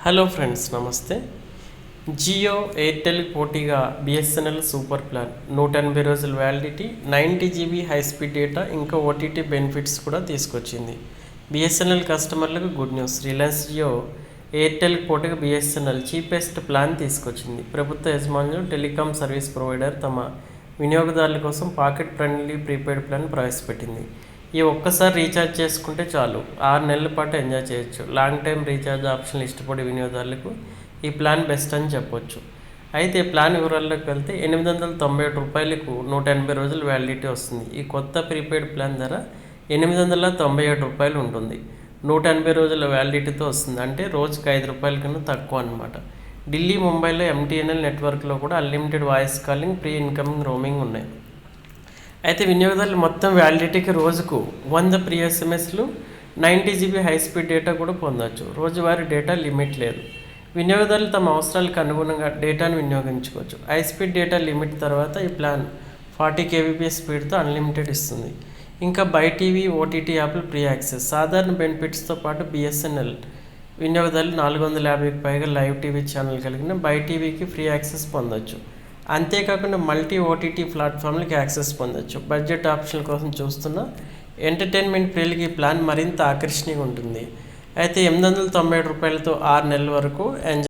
Hello friends, నమస్తే. జియో ఎయిర్టెల్ పోటీగా BSNL super plan 180 రోజుల validity, 90 GB high speed data, ఇంకా ఓటీటీ బెనిఫిట్స్ కూడా తీసుకొచ్చింది. బిఎస్ఎన్ఎల్ కస్టమర్లకు గుడ్ న్యూస్. రిలయన్స్ జియో ఎయిర్టెల్ పోటీగా బిఎస్ఎన్ఎల్ చీపెస్ట్ ప్లాన్ తీసుకొచ్చింది. ప్రభుత్వ యజమానులు, టెలికాం సర్వీస్ ప్రొవైడర్ తమ వినియోగదారుల కోసం పాకెట్ ఫ్రెండ్లీ ప్రీపెయిడ్ ప్లాన్ ప్రవేశపెట్టింది. ఈ ఒక్కసారి రీఛార్జ్ చేసుకుంటే చాలు, 6 నెలల పాటు ఎంజాయ్ చేయొచ్చు. లాంగ్ టైం రీఛార్జ్ ఆప్షన్లు ఇష్టపడే వినియోగదారులకు ఈ ప్లాన్ బెస్ట్ అని చెప్పొచ్చు. అయితే ప్లాన్ వివరాల్లోకి వెళ్తే రూ. 897కు 180 రోజుల వ్యాలిడిటీ వస్తుంది. ఈ కొత్త ప్రీపెయిడ్ ప్లాన్ ధర రూ. 897 ఉంటుంది. 180 రోజుల వ్యాలిడిటీతో వస్తుంది, అంటే రోజుకి రూ. 5 కన్నా తక్కువ అన్నమాట. ఢిల్లీ, ముంబైలో ఎంటీఎన్ఎల్ నెట్వర్క్లో కూడా unlimited voice calling, free incoming roaming ఉన్నాయి. అయితే వినియోగదారులు మొత్తం వ్యాలిడిటీకి రోజుకు 100 ప్రీ ఎస్ఎంఎస్లు, 90 జీబీ హై స్పీడ్ డేటా కూడా పొందవచ్చు. రోజువారీ డేటా లిమిట్ లేదు. వినియోగదారులు తమ అవసరాలకు అనుగుణంగా డేటాను వినియోగించుకోవచ్చు. హై స్పీడ్ డేటా లిమిట్ తర్వాత ఈ ప్లాన్ 40 kbps స్పీడ్తో అన్లిమిటెడ్ ఇస్తుంది. ఇంకా బై టీవీ, ఓటీటీ యాప్లు ఫ్రీ యాక్సెస్. సాధారణ బెనిఫిట్స్తో పాటు బిఎస్ఎన్ఎల్ వినియోగదారులు 450కి పైగా లైవ్ టీవీ ఛానల్ కలిగిన బై టీవీకి ఫ్రీ యాక్సెస్ పొందవచ్చు. అంతేకాకుండా మల్టీ ఓటీటీ ప్లాట్ఫామ్లకి యాక్సెస్ పొందవచ్చు. బడ్జెట్ ఆప్షన్ల కోసం చూస్తున్న ఎంటర్టైన్మెంట్ ప్రియులకి ఈ ప్లాన్ మరింత ఆకర్షణీయంగా ఉంటుంది. అయితే రూ. 897తో 6 నెలల వరకు ఎంజాయ్